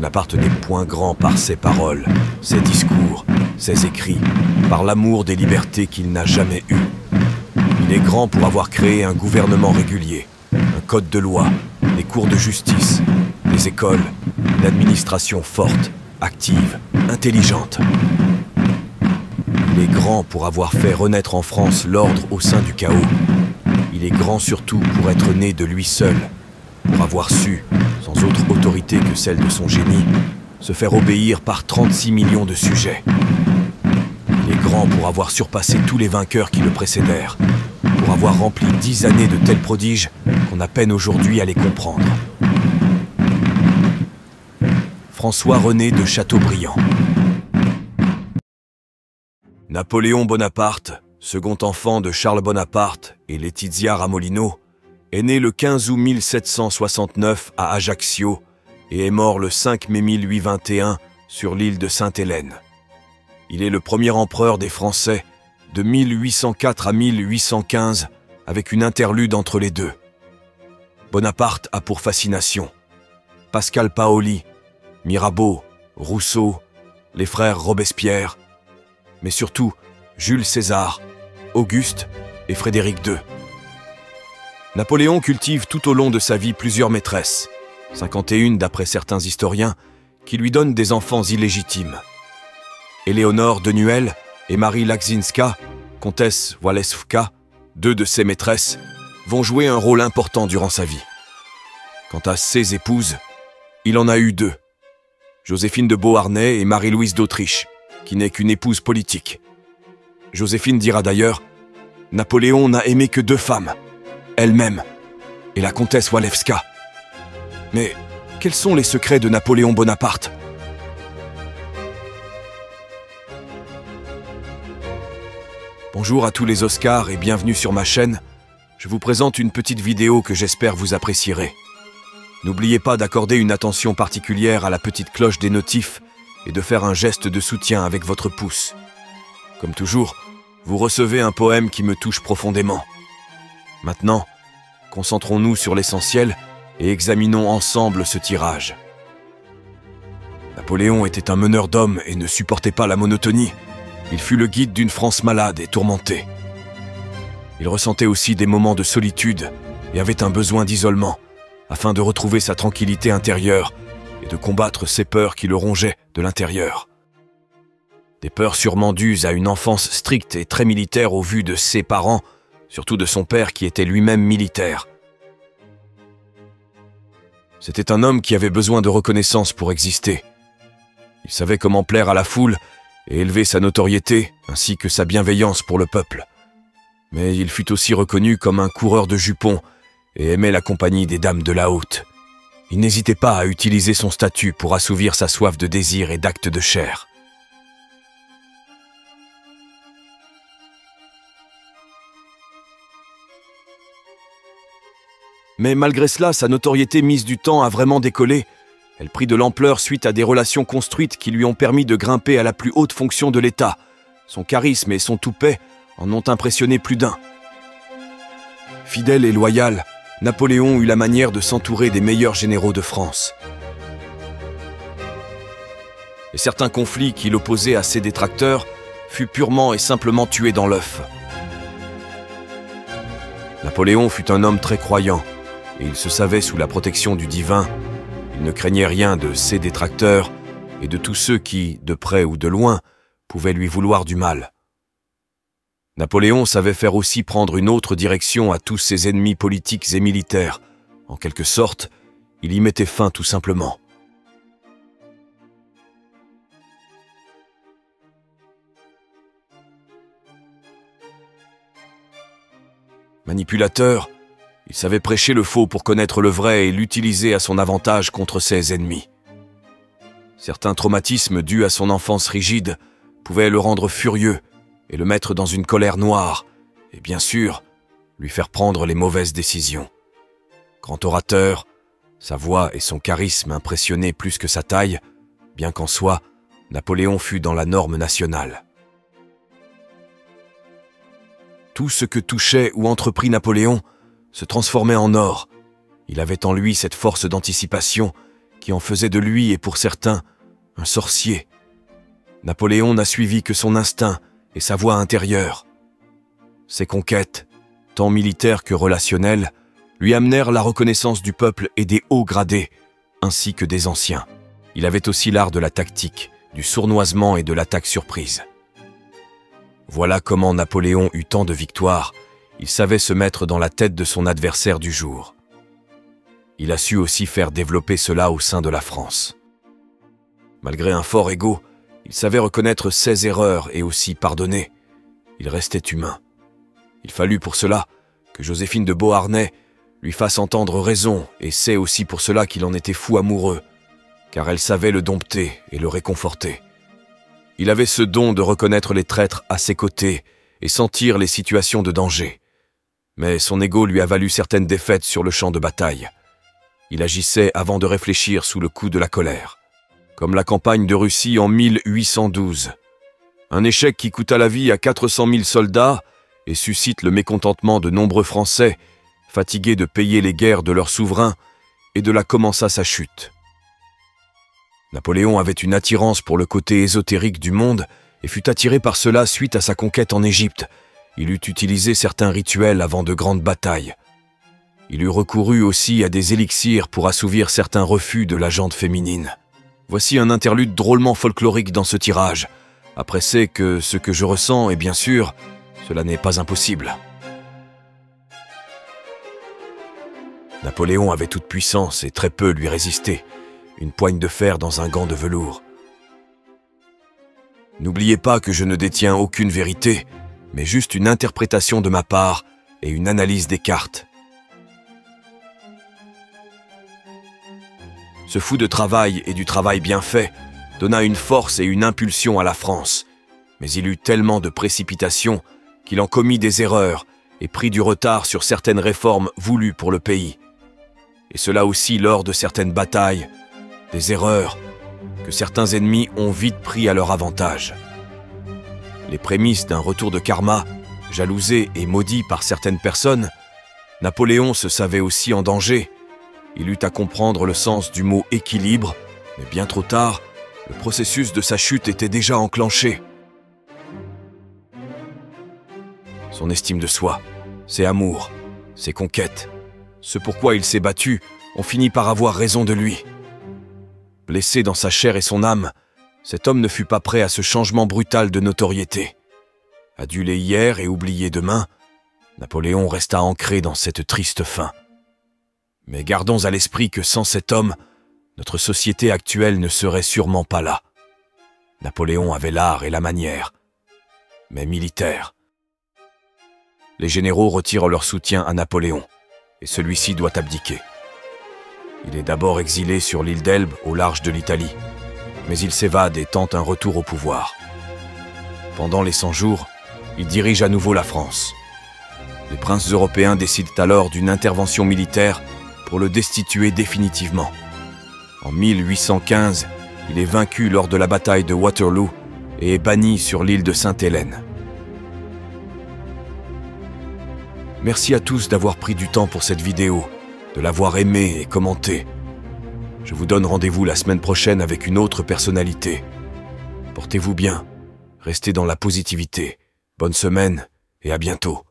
Bonaparte n'est point grand par ses paroles, ses discours, ses écrits, par l'amour des libertés qu'il n'a jamais eues. Il est grand pour avoir créé un gouvernement régulier, un code de loi, des cours de justice, des écoles, une administration forte, active, intelligente. Il est grand pour avoir fait renaître en France l'ordre au sein du chaos. Il est grand surtout pour être né de lui seul, pour avoir su, sans autre autorité que celle de son génie, se faire obéir par 36 millions de sujets. Il est grand pour avoir surpassé tous les vainqueurs qui le précédèrent, pour avoir rempli 10 années de tels prodiges qu'on a peine aujourd'hui à les comprendre. François-René de Chateaubriand. Napoléon Bonaparte, second enfant de Charles Bonaparte et Laetitia Ramolino, est né le 15 août 1769 à Ajaccio et est mort le 5 mai 1821 sur l'île de Sainte-Hélène. Il est le premier empereur des Français de 1804 à 1815 avec une interlude entre les deux. Bonaparte a pour fascination Pascal Paoli, Mirabeau, Rousseau, les frères Robespierre, mais surtout Jules César, Auguste et Frédéric II. Napoléon cultive tout au long de sa vie plusieurs maîtresses, 51 d'après certains historiens, qui lui donnent des enfants illégitimes. Éléonore de Nuel et Marie Łazińska, comtesse Walewska, deux de ses maîtresses, vont jouer un rôle important durant sa vie. Quant à ses épouses, il en a eu deux, Joséphine de Beauharnais et Marie-Louise d'Autriche, qui n'est qu'une épouse politique. Joséphine dira d'ailleurs « Napoléon n'a aimé que deux femmes, elle-même et la comtesse Walewska. » Mais quels sont les secrets de Napoléon Bonaparte? Bonjour à tous les Oscars et bienvenue sur ma chaîne. Je vous présente une petite vidéo que j'espère vous apprécierez. N'oubliez pas d'accorder une attention particulière à la petite cloche des notifs et de faire un geste de soutien avec votre pouce. Comme toujours, vous recevez un poème qui me touche profondément. Maintenant, concentrons-nous sur l'essentiel et examinons ensemble ce tirage. Napoléon était un meneur d'hommes et ne supportait pas la monotonie. Il fut le guide d'une France malade et tourmentée. Il ressentait aussi des moments de solitude et avait un besoin d'isolement, afin de retrouver sa tranquillité intérieure et de combattre ces peurs qui le rongeaient de l'intérieur. Des peurs sûrement dues à une enfance stricte et très militaire au vu de ses parents, surtout de son père qui était lui-même militaire. C'était un homme qui avait besoin de reconnaissance pour exister. Il savait comment plaire à la foule et élever sa notoriété ainsi que sa bienveillance pour le peuple. Mais il fut aussi reconnu comme un coureur de jupons et aimait la compagnie des dames de la haute. Il n'hésitait pas à utiliser son statut pour assouvir sa soif de désir et d'actes de chair. Mais malgré cela, sa notoriété mise du temps a vraiment décollé. Elle prit de l'ampleur suite à des relations construites qui lui ont permis de grimper à la plus haute fonction de l'État. Son charisme et son toupet en ont impressionné plus d'un. Fidèle et loyal, Napoléon eut la manière de s'entourer des meilleurs généraux de France. Et certains conflits qui l'opposaient à ses détracteurs fut purement et simplement tué dans l'œuf. Napoléon fut un homme très croyant, et il se savait sous la protection du divin. Il ne craignait rien de ses détracteurs et de tous ceux qui, de près ou de loin, pouvaient lui vouloir du mal. Napoléon savait faire aussi prendre une autre direction à tous ses ennemis politiques et militaires. En quelque sorte, il y mettait fin tout simplement. Manipulateur, il savait prêcher le faux pour connaître le vrai et l'utiliser à son avantage contre ses ennemis. Certains traumatismes dus à son enfance rigide pouvaient le rendre furieux et le mettre dans une colère noire, et bien sûr, lui faire prendre les mauvaises décisions. Grand orateur, sa voix et son charisme impressionnaient plus que sa taille, bien qu'en soi, Napoléon fut dans la norme nationale. Tout ce que touchait ou entreprit Napoléon se transformait en or. Il avait en lui cette force d'anticipation qui en faisait de lui, et pour certains, un sorcier. Napoléon n'a suivi que son instinct et sa voix intérieure. Ses conquêtes, tant militaires que relationnelles, lui amenèrent la reconnaissance du peuple et des hauts gradés, ainsi que des anciens. Il avait aussi l'art de la tactique, du sournoisement et de l'attaque surprise. Voilà comment Napoléon eut tant de victoires. Il savait se mettre dans la tête de son adversaire du jour. Il a su aussi faire développer cela au sein de la France. Malgré un fort ego, il savait reconnaître ses erreurs et aussi pardonner. Il restait humain. Il fallut pour cela que Joséphine de Beauharnais lui fasse entendre raison, et c'est aussi pour cela qu'il en était fou amoureux, car elle savait le dompter et le réconforter. Il avait ce don de reconnaître les traîtres à ses côtés et sentir les situations de danger. Mais son ego lui a valu certaines défaites sur le champ de bataille. Il agissait avant de réfléchir sous le coup de la colère. Comme la campagne de Russie en 1812. Un échec qui coûta la vie à 400 000 soldats et suscite le mécontentement de nombreux Français, fatigués de payer les guerres de leur souverain, et de là commença sa chute. Napoléon avait une attirance pour le côté ésotérique du monde et fut attiré par cela suite à sa conquête en Égypte. Il eut utilisé certains rituels avant de grandes batailles. Il eut recouru aussi à des élixirs pour assouvir certains refus de la gente féminine. Voici un interlude drôlement folklorique dans ce tirage. Après c'est que ce que je ressens, et bien sûr, cela n'est pas impossible. Napoléon avait toute puissance et très peu lui résistaient. Une poigne de fer dans un gant de velours. N'oubliez pas que je ne détiens aucune vérité, mais juste une interprétation de ma part et une analyse des cartes. Ce fou de travail et du travail bien fait donna une force et une impulsion à la France, mais il eut tellement de précipitation qu'il en commit des erreurs et prit du retard sur certaines réformes voulues pour le pays. Et cela aussi lors de certaines batailles, des erreurs que certains ennemis ont vite pris à leur avantage. Les prémices d'un retour de karma, jalousé et maudit par certaines personnes, Napoléon se savait aussi en danger. Il eut à comprendre le sens du mot « équilibre », mais bien trop tard, le processus de sa chute était déjà enclenché. Son estime de soi, ses amours, ses conquêtes, ce pourquoi il s'est battu, ont fini par avoir raison de lui. Blessé dans sa chair et son âme, cet homme ne fut pas prêt à ce changement brutal de notoriété. Adulé hier et oublié demain, Napoléon resta ancré dans cette triste fin. Mais gardons à l'esprit que sans cet homme, notre société actuelle ne serait sûrement pas là. Napoléon avait l'art et la manière, mais militaire. Les généraux retirent leur soutien à Napoléon, et celui-ci doit abdiquer. Il est d'abord exilé sur l'île d'Elbe, au large de l'Italie, mais il s'évade et tente un retour au pouvoir. Pendant les 100 jours, il dirige à nouveau la France. Les princes européens décident alors d'une intervention militaire pour le destituer définitivement. En 1815, il est vaincu lors de la bataille de Waterloo et est banni sur l'île de Sainte-Hélène. Merci à tous d'avoir pris du temps pour cette vidéo, de l'avoir aimée et commentée. Je vous donne rendez-vous la semaine prochaine avec une autre personnalité. Portez-vous bien, restez dans la positivité. Bonne semaine et à bientôt.